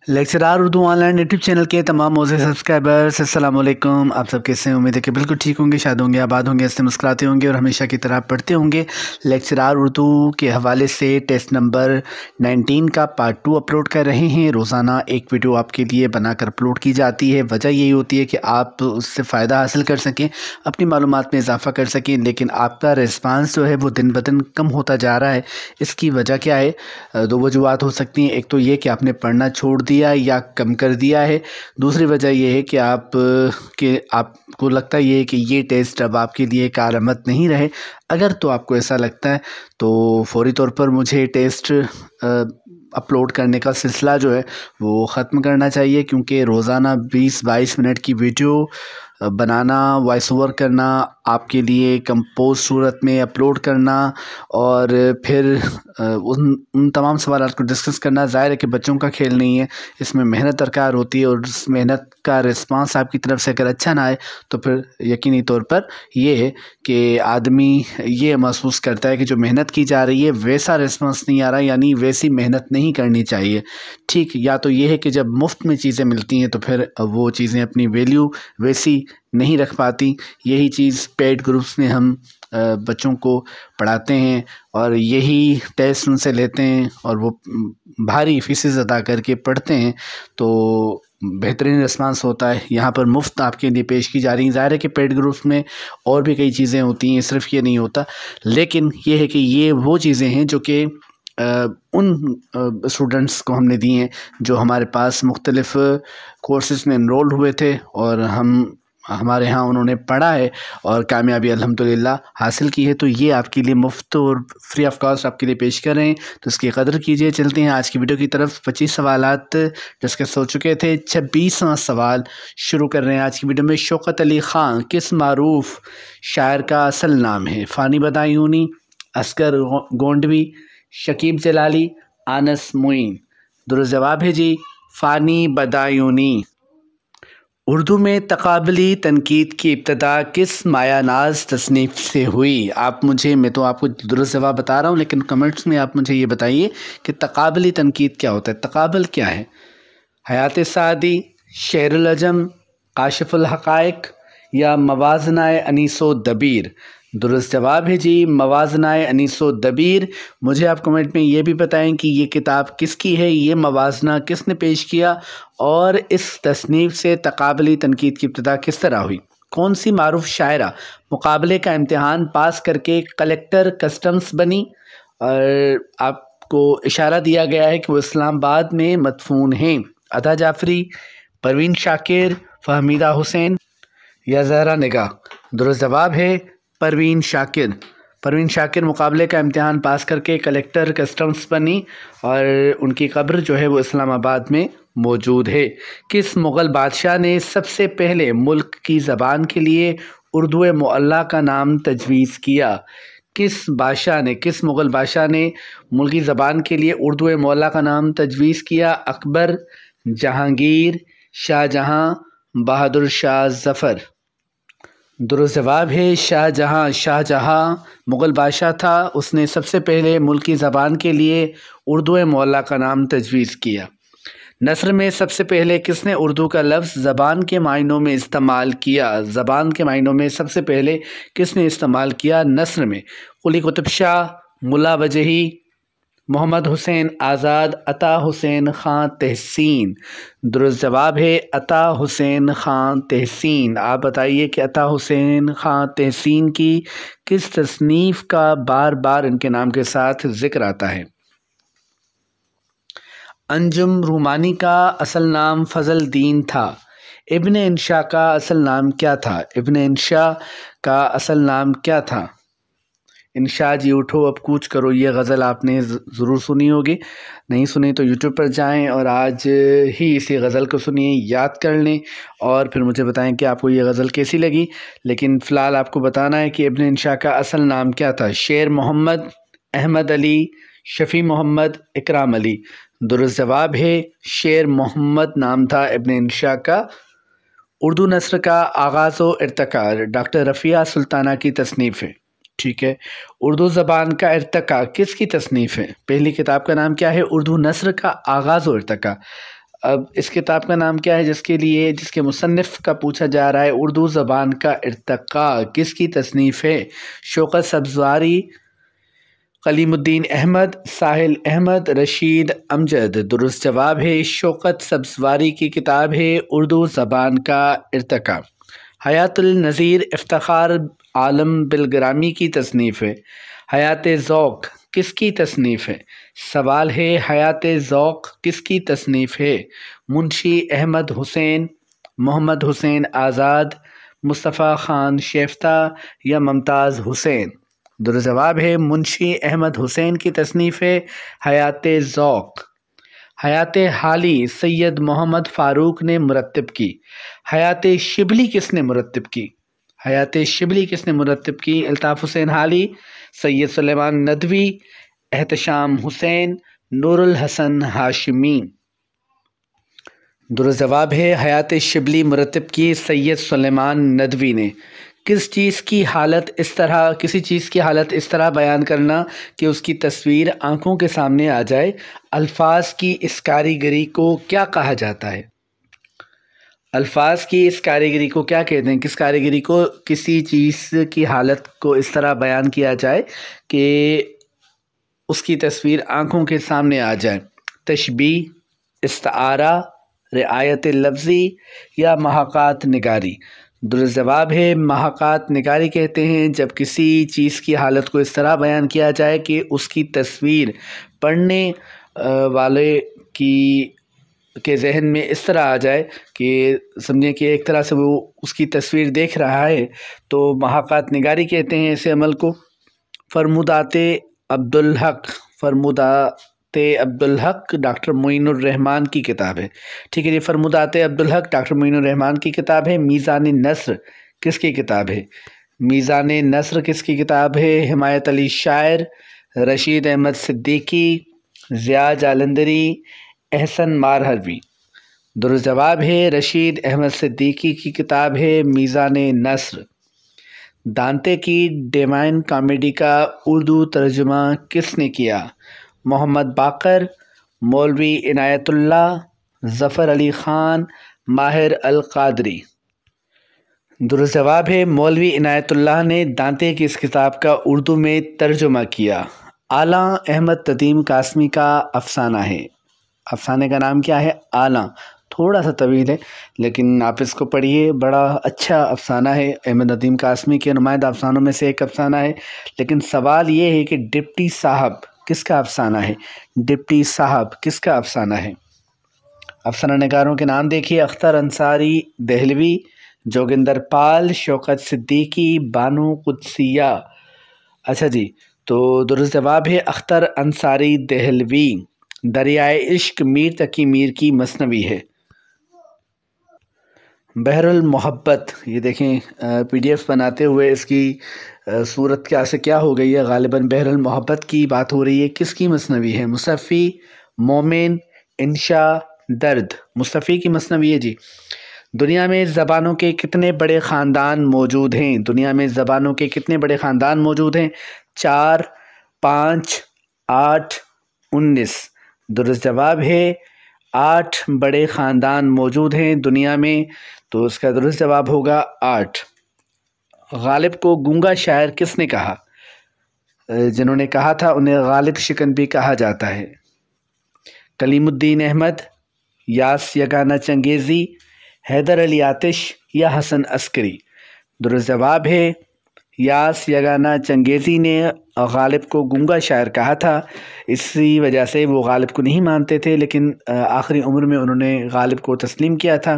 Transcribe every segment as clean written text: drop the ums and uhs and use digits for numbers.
Lecturer Urdu on line YouTube channel کے تمام موزے سبسکرائبرز السلام علیکم۔ آپ سب کیسے ہیں؟ امید ہے کہ بالکل ٹھیک ہوں گے، شاد ہوں گے، آباد ہوں گے، اس سے مسکراتے ہوں گے اور ہمیشہ کی طرح پڑھتے ہوں گے۔ لیکچرار اردو کے حوالے سے ٹیسٹ نمبر 19 کا پارٹ 2 اپلوڈ کر رہے ہیں۔ روزانہ ایک ویڈیو آپ کے لیے بنا کر اپلوڈ کی جاتی ہے۔ وجہ یہی ہوتی ہے کہ آپ اس سے فائدہ حاصل کر سکیں، اپنی معلومات میں اضافہ کر سکیں، لیکن آپ کا ریسپانس جو ہے وہ دن بدن کم ہوتا جا رہا ہے۔ اس کی وجہ کیا ہے؟ دو وجوہات ہو سکتی ہیں۔ ایک تو یہ کہ آپ نے پڑھنا چھوڑ دیا یا کم کر دیا ہے۔ دوسری وجہ یہ ہے کہ آپ کو لگتا ہے کہ یہ ٹیسٹ اب آپ کے لیے کارآمد نہیں رہے۔ اگر تو آپ کو ایسا لگتا ہے تو فوری طور پر مجھے ٹیسٹ اپلوڈ کرنے کا سلسلہ جو ہے وہ ختم کرنا چاہیے، کیونکہ روزانہ 20-22 منٹ کی ویڈیو بنانا، وائس اوور کرنا، آپ کے لیے کمپوز صورت میں اپلوڈ کرنا اور پھر ان تمام سوالات کو ڈسکس کرنا، ظاہر ہے کہ بچوں کا کھیل نہیں ہے۔ اس میں محنت درکار ہوتی ہے، اور اس محنت کا رسپانس آپ کی طرف سے اگر اچھا نہ آئے تو پھر یقینی طور پر یہ ہے کہ آدمی یہ محسوس کرتا ہے کہ جو محنت کی جا رہی ہے ویسا رسپانس نہیں آ رہا، یعنی ویسی محنت نہیں کرنی چاہیے۔ ٹھیک، یا تو یہ ہے کہ جب مفت میں چیزیں ملتی ہیں تو پھر وہ چیزیں اپنی ویلیو ویسی نہیں رکھ پاتی۔ یہی چیز پیڈ گروپس میں ہم بچوں کو پڑھاتے ہیں اور یہی ٹیسٹ ان سے لیتے ہیں، اور وہ بھاری فیسز ادا کر کے پڑھتے ہیں تو بہترین رسپانس ہوتا ہے۔ یہاں پر مفت آپ کے لیے پیش کی جا رہی ہیں۔ ظاہر ہے کہ پیڈ گروپس میں اور بھی کئی چیزیں ہوتی ہیں، صرف یہ نہیں ہوتا، لیکن یہ ہے کہ یہ وہ چیزیں ہیں جو کہ ان اسٹوڈنٹس کو ہم نے دی ہیں جو ہمارے پاس مختلف کورسز میں انرولڈ ہوئے تھے، اور ہمارے ہاں انہوں نے پڑھا ہے اور کامیابی الحمدللہ حاصل کی ہے۔ تو یہ آپ کے لیے مفت اور فری آف کاسٹ آپ کے لیے پیش کر رہے ہیں، تو اس کی قدر کیجیے۔ چلتے ہیں آج کی ویڈیو کی طرف۔ 25 سوالات ڈسکس ہو چکے تھے، 26واں سوال شروع کر رہے ہیں آج کی ویڈیو میں۔ شوکت علی خان کس معروف شاعر کا اصل نام ہے؟ فانی بدایونی، اصغر گونڈوی، شکیب جلالی، آنس معین۔ درست جواب ہے جی فانی بدایونی۔ اردو میں تقابلی تنقید کی ابتدا کس مایہ ناز تصنیف سے ہوئی؟ میں تو آپ کو درست جواب بتا رہا ہوں، لیکن کمنٹس میں آپ مجھے یہ بتائیے کہ تقابلی تنقید کیا ہوتا ہے؟ تقابل کیا ہے؟ حیات سعدی، شعر العجم، کاشف الحقائق یا موازنہ انیس و دبیر؟ درست جواب ہے جی موازنہ انیس و دبیر۔ مجھے آپ کمنٹ میں یہ بھی بتائیں کہ یہ کتاب کس کی ہے، یہ موازنہ کس نے پیش کیا، اور اس تصنیف سے تقابلی تنقید کی ابتدا کس طرح ہوئی؟ کون سی معروف شاعرہ مقابلے کا امتحان پاس کر کے کلکٹر کسٹمز بنی؟ اور آپ کو اشارہ دیا گیا ہے کہ وہ اسلام آباد میں مدفون ہیں۔ عطا جعفری، پروین شاکر، فہمیدہ حسین یا زہرا نگاہ؟ درست جواب ہے پروین شاکر۔ پروین شاکر مقابلے کا امتحان پاس کر کے کلکٹر کسٹمز بنی، اور ان کی قبر جو ہے وہ اسلام آباد میں موجود ہے۔ کس مغل بادشاہ نے سب سے پہلے ملک کی زبان کے لیے اردو معلیٰ کا نام تجویز کیا؟ کس مغل بادشاہ نے ملکی زبان کے لیے اردو معلیٰ کا نام تجویز کیا؟ اکبر، جہانگیر، شاہ جہاں، بہادر شاہ ظفر؟ درست جواب ہے شاہ جہاں مغل بادشاہ تھا، اس نے سب سے پہلے ملکی زبان کے لیے اردو معلیٰ کا نام تجویز کیا۔ نثر میں سب سے پہلے کس نے اردو کا لفظ زبان کے معنوں میں استعمال کیا؟ زبان کے معنوں میں سب سے پہلے کس نے استعمال کیا نثر میں؟ قلی قطب شاہ، ملا وجہی، محمد حسین آزاد، عطا حسین خان تحسین؟ درست جواب ہے عطا حسین خان تحسین۔ آپ بتائیے کہ عطا حسین خان تحسین کی کس تصنیف کا بار بار ان کے نام کے ساتھ ذکر آتا ہے؟ انجم رومانی کا اصل نام فضل دین تھا۔ ابن انشا کا اصل نام کیا تھا؟ ابن انشا کا اصل نام کیا تھا؟ انشا جی اٹھو اب کوچ کرو، یہ غزل آپ نے ضرور سنی ہوگی، نہیں سنی تو یوٹیوب پر جائیں اور آج ہی اسی غزل کو سنیے، یاد کر لیں، اور پھر مجھے بتائیں کہ آپ کو یہ غزل کیسی لگی۔ لیکن فی الحال آپ کو بتانا ہے کہ ابن انشا کا اصل نام کیا تھا؟ شیر محمد، احمد علی، شفیع محمد، اکرام علی؟ درست جواب ہے شیر محمد نام تھا ابن انشا کا۔ اردو نثر کا آغاز و ارتقاء ڈاکٹر رفیہ سلطانہ کی تصنیف ہے، ٹھیک ہے۔ اردو زبان کا ارتقاء کس کی تصنیف ہے؟ پہلی کتاب کا نام کیا ہے؟ اردو نثر کا آغاز و ارتقاء۔ اب اس کتاب کا نام کیا ہے جس کے مصنف کا پوچھا جا رہا ہے؟ اردو زبان کا ارتقاء کس کی تصنیف ہے؟ شوکت سبزواری، کلیم الدین احمد، ساحل احمد، رشید امجد۔ درست جواب ہے شوکت سبزواری کی کتاب ہے اردو زبان کا ارتقاء۔ حیات النظیر افتخار عالم بالگرامی کی تصنیف ہے۔ حیات ذوق کس کی تصنیف ہے؟ سوال ہے حیات ذوق کس کی تصنیف ہے؟ منشی احمد حسین، محمد حسین آزاد، مصطفیٰ خان شیفتہ یا ممتاز حسین؟ درست جواب ہے منشی احمد حسین کی تصنیف ہے حیات ذوق۔ حیات حالی سید محمد فاروق نے مرتب کی۔ حیات شبلی کس نے مرتب کی؟ حیات شبلی کس نے مرتب کی؟ الطاف حسین حالی، سید سلیمان ندوی، احتشام حسین، نور الحسن ہاشمی۔ درست جواب ہے حیات شبلی مرتب کی سید سلیمان ندوی نے۔ کسی چیز کی حالت اس طرح بیان کرنا کہ اس کی تصویر آنکھوں کے سامنے آ جائے، الفاظ کی اس کاریگری کو کیا کہا جاتا ہے؟ الفاظ کی اس کاریگری کو کیا کہتے ہیں؟ کس کاریگری کو؟ کسی چیز کی حالت کو اس طرح بیان کیا جائے کہ اس کی تصویر آنکھوں کے سامنے آ جائے۔ تشبیہ، استعارہ، رعایت لفظی یا محاکات نگاری؟ درست جواب ہے محاکات نگاری کہتے ہیں جب کسی چیز کی حالت کو اس طرح بیان کیا جائے کہ اس کی تصویر پڑھنے والے کے ذہن میں اس طرح آ جائے کہ سمجھیں کہ ایک طرح سے وہ اس کی تصویر دیکھ رہا ہے، تو محاکات نگاری کہتے ہیں ایسے عمل کو۔ فرمودات عبدالحق ڈاکٹر معین الرحمن کی کتاب ہے، ٹھیک ہے جی۔ فرمودات عبدالحق ڈاکٹر معین الرحمن کی کتاب ہے۔ میزان نثر کس کی کتاب ہے؟ میزان نثر کس کی کتاب ہے؟ حمایت علی شاعر، رشید احمد صدیقی، ضیاء جالندری، احسن مارہروی۔ درست جواب ہے رشید احمد صدیقی کی کتاب ہے میزان نثر۔ دانتے کی ڈیوائن کامیڈی کا اردو ترجمہ کس نے کیا؟ محمد باقر، مولوی عنایت اللہ، ظفر علی خان، ماہر القادری۔ درست جواب ہے مولوی عنایت اللہ نے دانتے کی اس کتاب کا اردو میں ترجمہ کیا۔ اعلیٰ احمد تدیم قاسمی کا افسانہ ہے، افسانے کا نام کیا ہے؟ اعلیٰ۔ تھوڑا سا طویل ہے لیکن آپ اس کو پڑھیے، بڑا اچھا افسانہ ہے، احمد ندیم قاسمی کے نمائندہ افسانوں میں سے ایک افسانہ ہے۔ لیکن سوال یہ ہے کہ ڈپٹی صاحب کس کا افسانہ ہے؟ ڈپٹی صاحب کس کا افسانہ ہے؟ افسانہ نگاروں کے نام دیکھیے: اختر انصاری دہلوی، جوگندر پال، شوکت صدیقی، بانو قدسیہ۔ اچھا جی، تو درست جواب ہے اختر انصاری دہلوی۔ دریائے عشق میر تقی میر کی مثنوی ہے۔ بحر المحبت، یہ دیکھیں پی ڈی ایف بناتے ہوئے اس کی صورت کیا ہو گئی ہے، غالباً بحر المحبت کی بات ہو رہی ہے۔ کس کی مثنوی ہے؟ مصفی، مومن، انشا، درد۔ مصفی کی مثنوی ہے جی۔ دنیا میں زبانوں کے کتنے بڑے خاندان موجود ہیں؟ دنیا میں زبانوں کے کتنے بڑے خاندان موجود ہیں؟ 4، 5، 8، 19۔ درست جواب ہے 8 بڑے خاندان موجود ہیں دنیا میں، تو اس کا درست جواب ہوگا 8۔ غالب کو گونگا شاعر کس نے کہا؟ جنہوں نے کہا تھا انہیں غالب شکن بھی کہا جاتا ہے۔ کلیم الدین احمد، یاس یگانہ چنگیزی، حیدر علی آتش یا حسن عسکری؟ درست جواب ہے یاس یگانہ چنگیزی نے غالب کو گونگا شاعر کہا تھا، اسی وجہ سے وہ غالب کو نہیں مانتے تھے، لیکن آخری عمر میں انہوں نے غالب کو تسلیم کیا تھا۔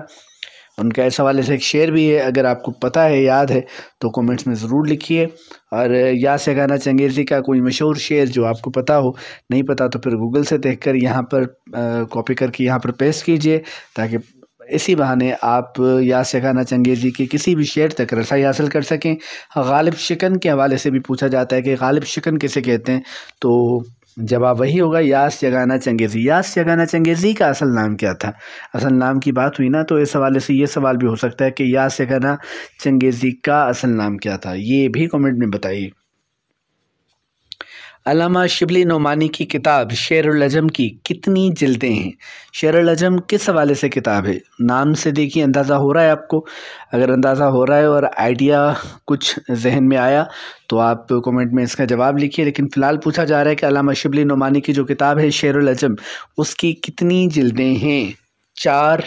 ان کا اس حوالے سے ایک شعر بھی ہے، اگر آپ کو پتہ ہے، یاد ہے تو کومنٹس میں ضرور لکھیے۔ اور یاس یگانہ چنگیزی کا کوئی مشہور شعر جو آپ کو پتہ ہو، نہیں پتہ تو پھر گوگل سے دیکھ کر یہاں پر کاپی کر کے یہاں پر پیسٹ کیجئے، تاکہ اسی بہانے آپ یاس یگانہ چنگیزی کے کسی بھی شعر تک رسائی حاصل کر سکیں۔ غالب شکن کے حوالے سے بھی پوچھا جاتا ہے کہ غالب شکن کسے کہتے ہیں، تو جواب وہی ہوگا یاس یگانہ چنگیزی۔ یاس یگانہ چنگیزی کا اصل نام کیا تھا؟ اصل نام کی بات ہوئی نا، تو اس حوالے سے یہ سوال بھی ہو سکتا ہے کہ یاس یگانہ چنگیزی کا اصل نام کیا تھا، یہ بھی کمنٹ میں بتائیے۔ علامہ شبلی نعمانی کی کتاب شعر العجم کی کتنی جلدیں ہیں؟ شعر العجم کس حوالے سے کتاب ہے؟ نام سے دیکھیے اندازہ ہو رہا ہے آپ کو. اگر اندازہ ہو رہا ہے اور آئیڈیا کچھ ذہن میں آیا تو آپ کومنٹ میں اس کا جواب لکھیے. لیکن فی الحال پوچھا جا رہا ہے کہ علامہ شبلی نعمانی کی جو کتاب ہے شعر العجم اس کی کتنی جلدیں ہیں؟ 4،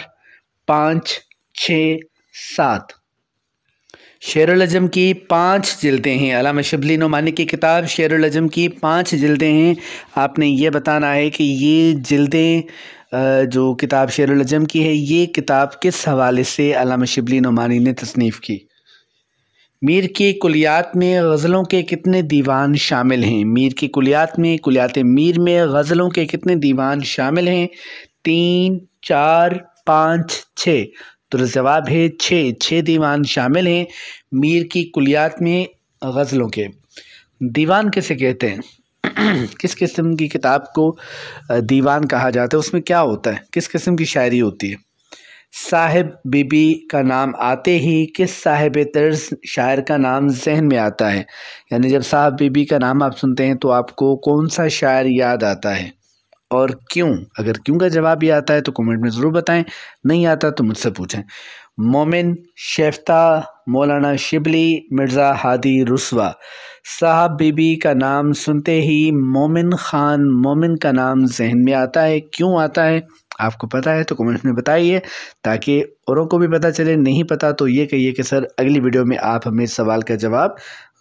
5، 6، 7. شعر العجم کی 5 جلدیں ہیں. علامہ شبلی نعمانی کی کتاب شعر العجم کی 5 جلدیں ہیں. آپ نے یہ بتانا ہے کہ یہ جلدیں جو کتاب شعر العجم کی ہے یہ کتاب کس حوالے سے علامہ شبلی نعمانی نے تصنیف کی. میر کی کلیات میں غزلوں کے کتنے دیوان شامل ہیں؟ میر کی کلیات میں کلیات میر میں غزلوں کے کتنے دیوان شامل ہیں؟ 3، 4، 5، 6. درست جواب ہے 6 دیوان شامل ہیں میر کی کلیات میں غزلوں کے. دیوان کسے کہتے ہیں؟ کس قسم کی کتاب کو دیوان کہا جاتا ہے؟ اس میں کیا ہوتا ہے؟ کس قسم کی شاعری ہوتی ہے؟ صاحب بی بی کا نام آتے ہی کس صاحب طرز شاعر کا نام ذہن میں آتا ہے؟ یعنی جب صاحب بی بی کا نام آپ سنتے ہیں تو آپ کو کون سا شاعر یاد آتا ہے اور کیوں؟ اگر کیوں کا جواب بھی آتا ہے تو کمنٹ میں ضرور بتائیں، نہیں آتا تو مجھ سے پوچھیں. مومن، شیفتہ، مولانا شبلی، مرزا ہادی رسوا. صاحب بی بی کا نام سنتے ہی مومن خان مومن کا نام ذہن میں آتا ہے. کیوں آتا ہے؟ آپ کو پتہ ہے تو کمنٹ میں بتائیے تاکہ اوروں کو بھی پتہ چلے. نہیں پتہ تو یہ کہیے کہ سر اگلی ویڈیو میں آپ ہمیں اس سوال کا جواب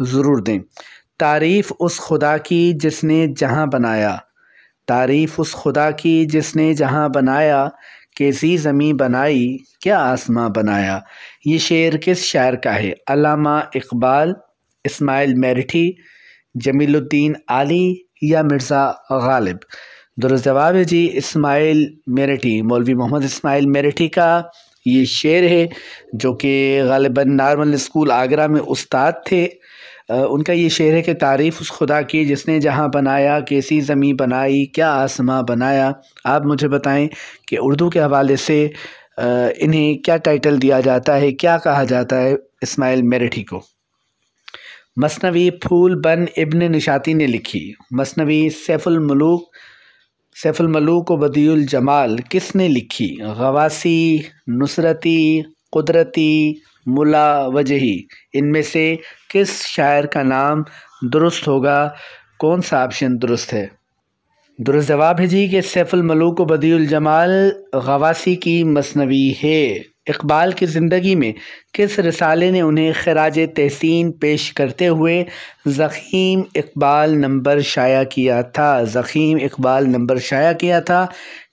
ضرور دیں. تعریف اس خدا کی جس نے جہاں بنایا. تعریف اس خدا کی جس نے جہاں بنایا کہ زی زمیں بنائی کیا آسماں بنایا. یہ شعر کس شاعر کا ہے؟ علامہ اقبال، اسماعیل میرٹھی، جمیل الدین عالی یا مرزا غالب. درست جواب ہے جی اسماعیل میرٹھی. مولوی محمد اسماعیل میرٹھی کا یہ شعر ہے جو کہ غالباً نارمل اسکول آگرہ میں استاد تھے. ان کا یہ شعر ہے کہ تعریف اس خدا کی جس نے جہاں بنایا کیسی زمیں بنائی کیا آسماں بنایا. آپ مجھے بتائیں کہ اردو کے حوالے سے انہیں کیا ٹائٹل دیا جاتا ہے، کیا کہا جاتا ہے اسماعیل میرٹھی کو؟ مثنوی پھول بن ابن نشاطی نے لکھی. مثنوی سیف الملوک و بدیع الجمال کس نے لکھی؟ غواثی، نصرتی، قدرتی، ملا وجہی. ان میں سے کس شاعر کا نام درست ہوگا؟ کون سا آپشن درست ہے؟ درست جواب ہے جی کہ سیف الملوک و بدیع الجمال غواثی کی مثنوی ہے. اقبال کی زندگی میں کس رسالے نے انہیں خراج تحسین پیش کرتے ہوئے ضخیم اقبال نمبر شائع کیا تھا؟ ضخیم اقبال نمبر شائع کیا تھا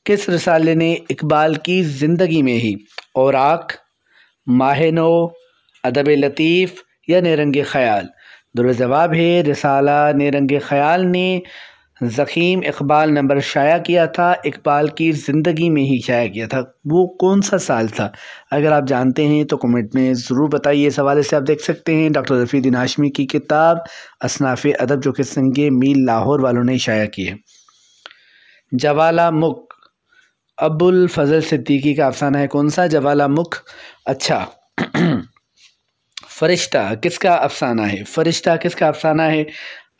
کس رسالے نے اقبال کی زندگی میں ہی؟ اوراق، ماہ نو، ادب لطیف یا نیرنگ خیال. درست جواب ہے رسالہ نیرنگ خیال نے ضخیم اقبال نمبر شائع کیا تھا، اقبال کی زندگی میں ہی شائع کیا تھا. وہ کون سا سال تھا؟ اگر آپ جانتے ہیں تو کمنٹ میں ضرور بتائیے. اس حوالے سے آپ دیکھ سکتے ہیں ڈاکٹر رفیع الدین ہاشمی کی کتاب اصناف ادب جو کہ سنگ میل لاہور والوں نے شائع کی ہے. جوالامکھ ابو الفضل صدیقی کا افسانہ ہے. کون سا؟ جوالامکھ. اچھا فرشتہ کس کا افسانہ ہے؟ فرشتہ کس کا افسانہ ہے؟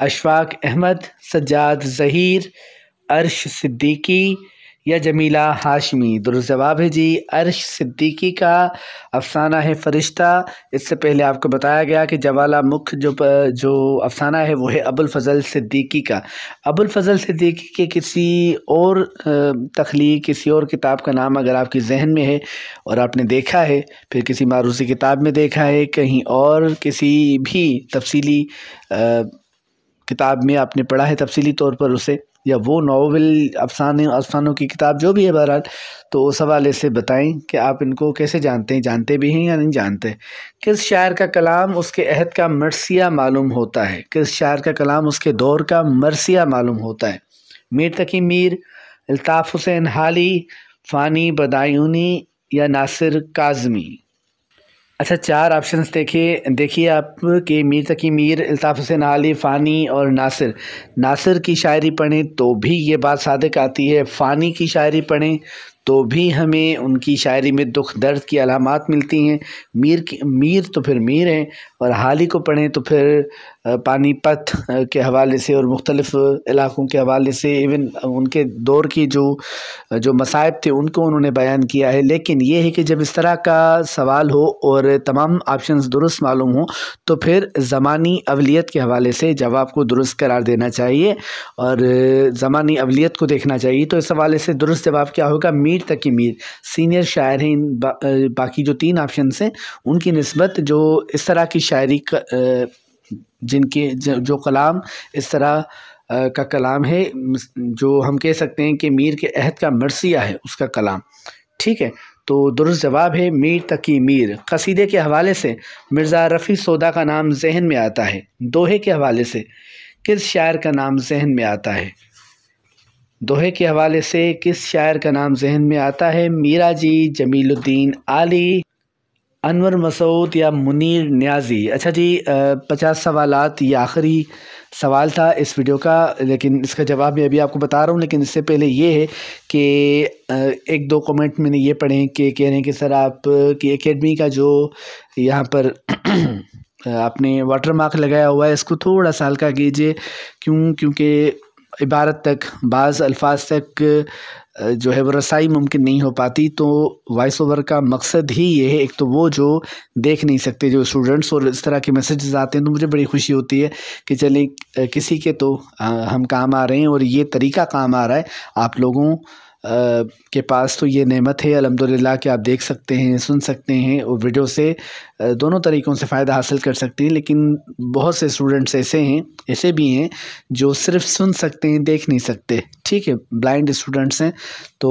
اشفاق احمد، سجاد ظہیر، عرش صدیقی یا جمیلہ ہاشمی. درست جواب ہے جی عرش صدیقی کا افسانہ ہے فرشتہ. اس سے پہلے آپ کو بتایا گیا کہ جوالامکھ جو افسانہ ہے وہ ہے ابو الفضل صدیقی کا. ابو الفضل صدیقی کے کسی اور تخلیق کسی اور کتاب کا نام اگر آپ کے ذہن میں ہے اور آپ نے دیکھا ہے، پھر کسی معروضی کتاب میں دیکھا ہے، کہیں اور کسی بھی تفصیلی کتاب میں آپ نے پڑھا ہے تفصیلی طور پر اسے، یا وہ ناول افسانوں کی کتاب جو بھی ہے بہرحال، تو اس حوالے سے بتائیں کہ آپ ان کو کیسے جانتے ہیں، جانتے بھی ہیں یا نہیں جانتے. کس شاعر کا کلام اس کے عہد کا مرثیہ معلوم ہوتا ہے؟ کس شاعر کا کلام اس کے دور کا مرثیہ معلوم ہوتا ہے؟ میر تقی میر، الطاف حسین حالی، فانی بدایونی یا ناصر کاظمی. اچھا 4 آپشنز دیکھیے آپ کہ میر تقی میر، الطاف حسین حالی، فانی اور ناصر کی شاعری پڑھیں تو بھی یہ بات صادق آتی ہے، فانی کی شاعری پڑھیں تو بھی ہمیں ان کی شاعری میں دکھ درد کی علامات ملتی ہیں۔ میر تو پھر میر ہیں، اور حال ہی کو پڑھیں تو پھر پانی پت کے حوالے سے اور مختلف علاقوں کے حوالے سے، ایون ان کے دور کی جو مصائب تھے ان کو انہوں نے بیان کیا ہے۔ لیکن یہ ہے کہ جب اس طرح کا سوال ہو اور تمام آپشنز درست معلوم ہوں تو پھر زمانی اولیت کے حوالے سے جواب کو درست قرار دینا چاہیے اور زمانی اولیت کو دیکھنا چاہیے۔ تو اس حوالے سے درست جواب کیا ہوگا؟ میر تقی میر سینئر شاعر ہیں۔ باقی جو 3 آپشنز ہیں ان کی نسبت جو اس طرح کی شاعری جن کے جو کلام اس طرح کا کلام ہے، جو ہم کہہ سکتے ہیں کہ میر کے عہد کا مرثیہ ہے اس کا کلام، ٹھیک ہے۔ تو درست جواب ہے میر تقی میر۔ قصیدے کے حوالے سے مرزا رفیع سودا کا نام ذہن میں آتا ہے۔ دوہے کے حوالے سے کس شاعر کا نام ذہن میں آتا ہے؟ دوہے کے حوالے سے کس شاعر کا نام ذہن میں آتا ہے؟ میرا جی، جمیل الدین عالی، انور مسعود یا منیر نیازی۔ اچھا جی، 50 سوالات یہ آخری سوال تھا اس ویڈیو کا، لیکن اس کا جواب میں ابھی آپ کو بتا رہا ہوں۔ لیکن اس سے پہلے یہ ہے کہ 1-2 کمنٹ میں نے یہ پڑھے ہیں کہ کہہ رہے ہیں کہ سر آپ کی اکیڈمی کا جو یہاں پر آپ نے واٹر مارک لگایا ہوا ہے اس کو تھوڑا سا ہلکا کیجیے، کیونکہ عبارت تک، بعض الفاظ تک جو ہے وہ رسائی ممکن نہیں ہو پاتی۔ تو وائس اوور کا مقصد ہی یہ ہے، ایک تو وہ جو دیکھ نہیں سکتے جو اسٹوڈنٹس، اور اس طرح کے میسیجز آتے ہیں تو مجھے بڑی خوشی ہوتی ہے کہ چلیں کسی کے تو ہم کام آ رہے ہیں اور یہ طریقہ کام آ رہا ہے۔ آپ لوگوں کے پاس تو یہ نعمت ہے الحمدللہ کہ آپ دیکھ سکتے ہیں، سن سکتے ہیں، اور ویڈیو سے دونوں طریقوں سے فائدہ حاصل کر سکتے ہیں۔ لیکن بہت سے اسٹوڈنٹس ایسے بھی ہیں جو صرف سن سکتے ہیں، دیکھ نہیں سکتے، ٹھیک ہے، بلائنڈ اسٹوڈنٹس ہیں۔ تو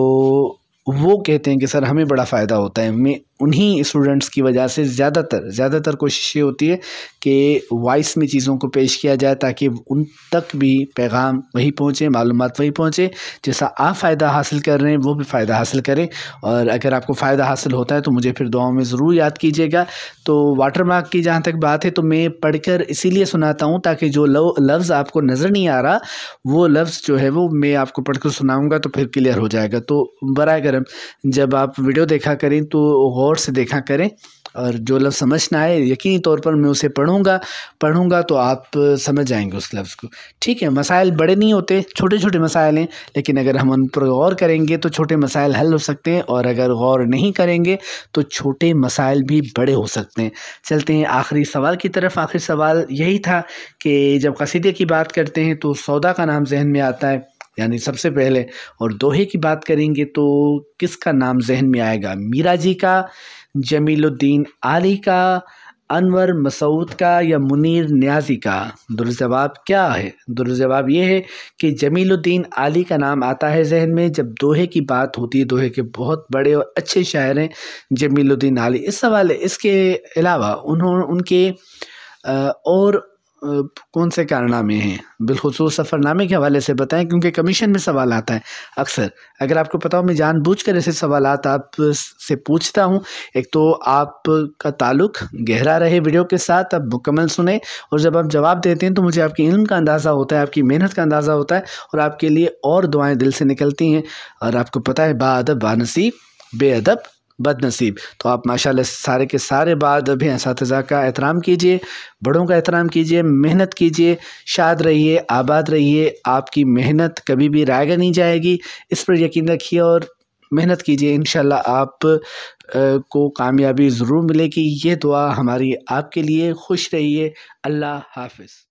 وہ کہتے ہیں کہ سر ہمیں بڑا فائدہ ہوتا ہے۔ میں انہی اسٹوڈنٹس کی وجہ سے زیادہ تر کوشش یہ ہوتی ہے کہ وائس میں چیزوں کو پیش کیا جائے تاکہ ان تک بھی پیغام وہی پہنچے، معلومات وہی پہنچے، جیسا آپ فائدہ حاصل کر رہے ہیں وہ بھی فائدہ حاصل کریں۔ اور اگر آپ کو فائدہ حاصل ہوتا ہے تو مجھے پھر دعاؤں میں ضرور یاد کیجیے گا۔ تو واٹر مارک کی جہاں تک بات ہے تو میں پڑھ کر اسی لیے سناتا ہوں تاکہ جو لفظ آپ کو نظر نہیں آ رہا وہ لفظ جو ہے وہ میں آپ کو پڑھ کر سناؤں گا تو پھر کلیئر ہو جائے گا۔ تو برائے کرم جب آپ ویڈیو دیکھا کریں تو غور سے دیکھا کریں، اور جو لفظ سمجھ نہ آئے یقینی طور پر میں اسے پڑھوں گا تو آپ سمجھ جائیں گے اس لفظ کو، ٹھیک ہے۔ مسائل بڑے نہیں ہوتے، چھوٹے چھوٹے مسائل ہیں، لیکن اگر ہم ان پر غور کریں گے تو چھوٹے مسائل حل ہو سکتے ہیں، اور اگر غور نہیں کریں گے تو چھوٹے مسائل بھی بڑے ہو سکتے ہیں۔ چلتے ہیں آخری سوال کی طرف۔ آخری سوال یہی تھا کہ جب قصیدے کی بات کرتے ہیں تو سودا کا نام ذہن میں آتا ہے، یعنی سب سے پہلے، اور دوہے کی بات کریں گے تو کس کا نام ذہن میں آئے گا؟ میرا جی کا، جمیل الدین عالی کا، انور مسعود کا، یا منیر نیازی کا؟ درست جواب کیا ہے؟ درست جواب یہ ہے کہ جمیل الدین عالی کا نام آتا ہے ذہن میں جب دوہے کی بات ہوتی ہے۔ دوہے کے بہت بڑے اور اچھے شاعر ہیں جمیل الدین عالی۔ اس کے علاوہ ان کے اور کون سے کارنامے ہیں؟ بالخصوص سفر نامے کے حوالے سے بتائیں، کیونکہ کمیشن میں سوال آتا ہے اکثر۔ اگر آپ کو پتہ ہو میں جان بوجھ کر ایسے سوالات آپ سے پوچھتا ہوں۔ ایک تو آپ کا تعلق گہرا رہے ویڈیو کے ساتھ، آپ مکمل سنیں، اور جب آپ جواب دیتے ہیں تو مجھے آپ کے علم کا اندازہ ہوتا ہے، آپ کی محنت کا اندازہ ہوتا ہے، اور آپ کے لیے اور دعائیں دل سے نکلتی ہیں۔ اور آپ کو پتہ ہے با ادب با نصیب، بے ادب بد نصیب۔ تو آپ ماشاءاللہ سارے کے سارے بعد ہیں، اساتذہ کا احترام کیجئے، بڑوں کا احترام کیجئے، محنت کیجئے، شاد رہیے، آباد رہیے۔ آپ کی محنت کبھی بھی رائیگاں نہیں جائے گی، اس پر یقین رکھیے اور محنت کیجئے۔ انشاءاللہ آپ کو کامیابی ضرور ملے گی۔ یہ دعا ہماری آپ کے لیے۔ خوش رہیے۔ اللہ حافظ۔